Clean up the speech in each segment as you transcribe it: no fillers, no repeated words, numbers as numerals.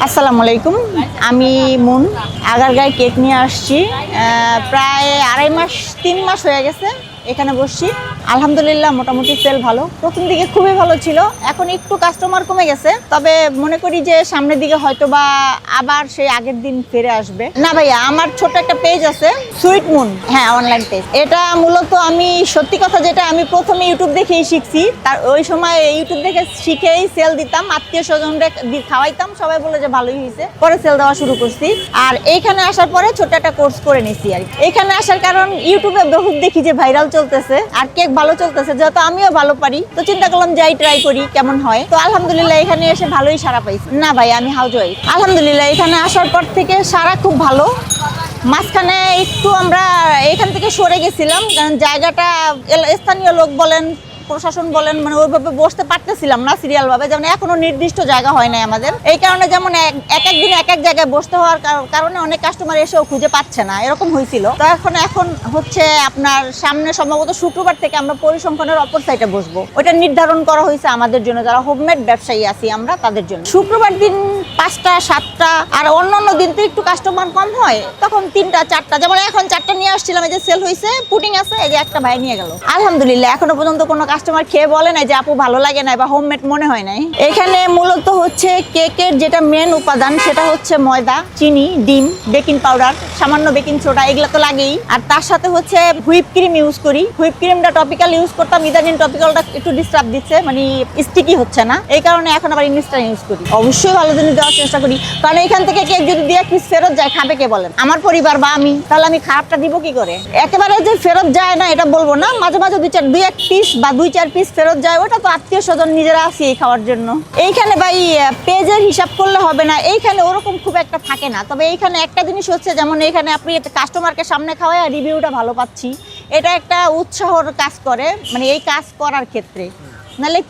আসসালামু আলাইকুম। আমি মুন আগারগাঁয় কেক নিয়ে আসছি। প্রায় 2.5 মাস 3 মাস হয়ে গেছে এখানে বসছি। আলহামদুলিল্লাহ মোটামুটি সেল ভালো। প্রথম দিকে খুবই ভালো ছিল, এখন একটু কাস্টমার কমে গেছে। তবে মনে করি যে সামনের দিকে হয়তো বা আবার সেই আগের দিন ফিরে আসবে। না ভাইয়া, আমার ছোট একটা পেজ আছে, সুইট মুন, হ্যাঁ অনলাইন পেজ। এটা মূলত আমি সত্যি কথা যেটা আমি প্রথমে ইউটিউব দেখেই শিখছি। তার ওই সময় ইউটিউব দেখে শিখেই সেল দিতাম, আত্মীয় স্বজনরা খাওয়াইতাম, সবাই বলে যে ভালোই হয়েছে, পরে সেল দেওয়া শুরু করছি। আর এইখানে আসার পরে ছোট একটা কোর্স করে নিছি। আর এখানে আসার কারণ ইউটিউবে বহুত দেখি যে ভাইরাল চলতেছে আর কেক ভালো চলতেছে, যেহেতু আমিও ভালো পারি তো চিন্তা করলাম যাই ট্রাই করি কেমন হয়। তো আলহামদুলিল্লাহ এখানে এসে ভালোই সাড়া পাইছি। না ভাই, আমি হাউস ওয়াইফ। আলহামদুলিল্লাহ এখানে আসার পর থেকে সাড়া খুব ভালো। মাঝখানে একটু আমরা এখান থেকে সরে গেছিলাম, কারণ জায়গাটা স্থানীয় লোক বলেন, প্রশাসন বলেন, মানে ওইভাবে বসতে পারতেছিলাম না সিরিয়াল ভাবে, যেমন এখনো নির্দিষ্ট জায়গা হয় নাই আমাদের। এই কারণে যেমন এক এক দিন এক এক জায়গায় বসতে হওয়ার কারণে অনেক কাস্টমার এসেও খুঁজে পাচ্ছে না, এরকম হয়েছিল। তো এখন হচ্ছে আপনার সামনে সম্ভবত শুক্রবার থেকে আমরা পরিসংখ্যানের অপর সাইডে বসবো। ওইটা নির্ধারণ করা হয়েছে আমাদের জন্য, যারা হোমমেড ব্যবসায়ী আছি আমরা তাদের জন্য। শুক্রবার দিন 5টা 7টা, আর অন্যান্য দিন তো একটু কাস্টমার কম হয়, তখন 3টা 4টা, যেমন এখন 4টা নিয়ে আসছিলাম, এই যে সেল হয়েছে, পুটিং আছে, এই যে একটা ভাই নিয়ে গেল। আলহামদুলিল্লাহ এখনো পর্যন্ত কোনো কাস্টমার খেয়ে বলে নাই যে আপু ভালো লাগে না বা হোমমেড মনে হয় নাই। এখানে মূলত হচ্ছে কেকের যেটা মেন উপাদান সেটা হচ্ছে ময়দা, চিনি, ডিম, বেকিং পাউডার, সামান্য বেকিং সোডা, এগুলো তো লাগেই। আর তার সাথে হচ্ছে হুইপ ক্রিম ইউজ করি। হুইপ ক্রিমটা টপিক্যাল ইউজ করতাম, ইদানিং টপিক্যালটা একটু ডিস্টার্ব দিচ্ছে, মানে স্টিকি হচ্ছে না, এই কারণে এখন আবার ইংলিশটা ইউজ করি। অবশ্যই ভালো জিনিস দেওয়ার চেষ্টা করি, কারণ এখান থেকে কেক যদি 2-1 পিস ফেরত যায়, খাবে কে বলেন? আমার পরিবার বা আমি, তাহলে আমি খারাপটা দিব কি করে? একেবারে যে ফেরত যায় না এটা বলবো না, মাঝে মাঝে 2-1 পিস বা 2-4 পিস ফেরত যায়, ওটা তো আত্মীয় স্বজন নিজেরা আসি খাওয়ার জন্য। এইখানে ভাই পেজের হিসাব করলে হবে না, এইখানে ওরকম খুব একটা থাকে না। তবে এইখানে একটা জিনিস হচ্ছে, যেমন এইখানে আপনি কাস্টমারকে সামনে খাওয়ায় রিভিউটা ভালো পাচ্ছি, এটা একটা উৎসাহর কাজ করে, মানে এই কাজ করার ক্ষেত্রে। নাহলে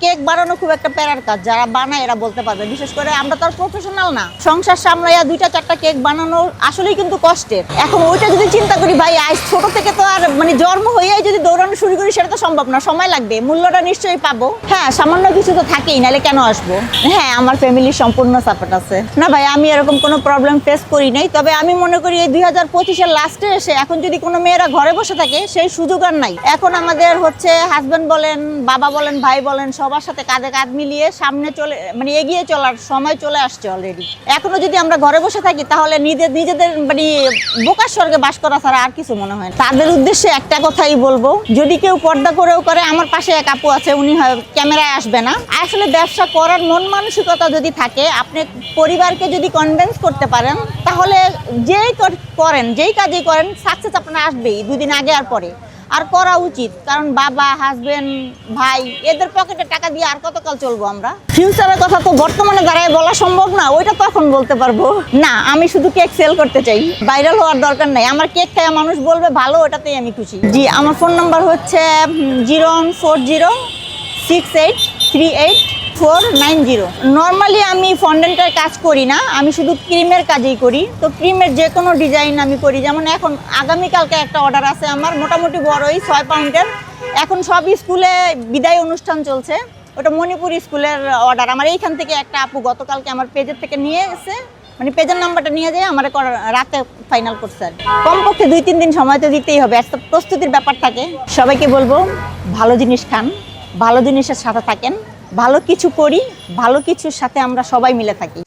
কেক বানানো খুব একটা প্যারার কাজ, যারা বানায় এরা বলতে পারবে। বিশেষ করে আমরা তো আর প্রফেশনাল না, সংসার সামলাইয়া 2টা-4টা কেক বানানো আসলেই কিন্তু কষ্টের। এখন ওইটা যদি চিন্তা করি ভাই, আজ ছোট থেকে তো আর মানে জন্ম হয়েই যদি দৌড়ানো শুরু করি সেটা তো সম্ভব না, সময় লাগবে, মূল্যটা নিশ্চয়ই পাবো। হ্যাঁ সামান্য কিছু তো থাকেই, নাহলে কেন আসবো? হ্যাঁ আমার ফ্যামিলির সম্পূর্ণ সাপোর্ট আছে। না ভাই, আমি এরকম কোনো প্রবলেম ফেস করি নাই। তবে আমি মনে করি এই 2025-এর লাস্টে এসে এখন যদি কোনো মেয়েরা ঘরে বসে থাকে, সেই সুযোগ আর নাই। এখন আমাদের হচ্ছে হাজবেন্ড বলেন, বাবা বলেন, ভাই বলেন, সবার সাথে কাঁধে কাঁধ মিলিয়ে সামনে চলে, মানে এগিয়ে চলার সময় চলে আসছে অলরেডি। এখনো যদি আমরা ঘরে বসে থাকি তাহলে নিজেদের মানে বোকার স্বর্গে বাস করা ছাড়া আর কিছু মনে হয় না। তাদের উদ্দেশ্যে একটা কথাই বলবো, যদি কেউ পর্দা করেও করে, আমার পাশে এক আপু আছে, উনি ক্যামেরায় আসবে না। আসলে ব্যবসা করার মন মানসিকতা যদি থাকে, আপনি পরিবারকে যদি কনভিন্স করতে পারেন, তাহলে যেই করেন, যেই কাজই করেন, সাকসেস আপনার আসবেই 2 দিন আগে আর পরে। আর করা উচিত, কারণ বাবা, হাজবেন্ড, ভাই, এদের পকেটে টাকা দিয়ে আর কতকাল চলবো আমরা? ফিউচারের কথা তো বর্তমানে দাঁড়ায় বলা সম্ভব না, ওইটা তখন বলতে পারবো। না, আমি শুধু কেক সেল করতে চাই, ভাইরাল হওয়ার দরকার নাই। আমার কেক খায় মানুষ বলবে ভালো, ওটাতেই আমি খুশি। জি, আমার ফোন নাম্বার হচ্ছে 01406838490। নর্মালি আমি ফন্ডেন্টের কাজ করি না, আমি শুধু ক্রিমের কাজই করি। তো ক্রিমের যে কোনো ডিজাইন আমি করি। যেমন এখন আগামীকালকে একটা অর্ডার আছে আমার, মোটামুটি বড়ই, 6 পাউন্ডের। এখন সব স্কুলে বিদায় অনুষ্ঠান চলছে, ওটা মণিপুর স্কুলের অর্ডার। আমার এইখান থেকে একটা আপু গতকালকে আমার পেজের থেকে নিয়ে গেছে, মানে পেজের নাম্বারটা নিয়ে যায়, আমার রাতে ফাইনাল করছে। আর কমপক্ষে 2-3 দিন সময় তো দিতেই হবে, একটা প্রস্তুতির ব্যাপার থাকে। সবাইকে বলবো ভালো জিনিস খান, ভালো জিনিসের সাথে থাকেন, ভালো কিছু করি, ভালো কিছুর সাথে আমরা সবাই মিলে থাকি।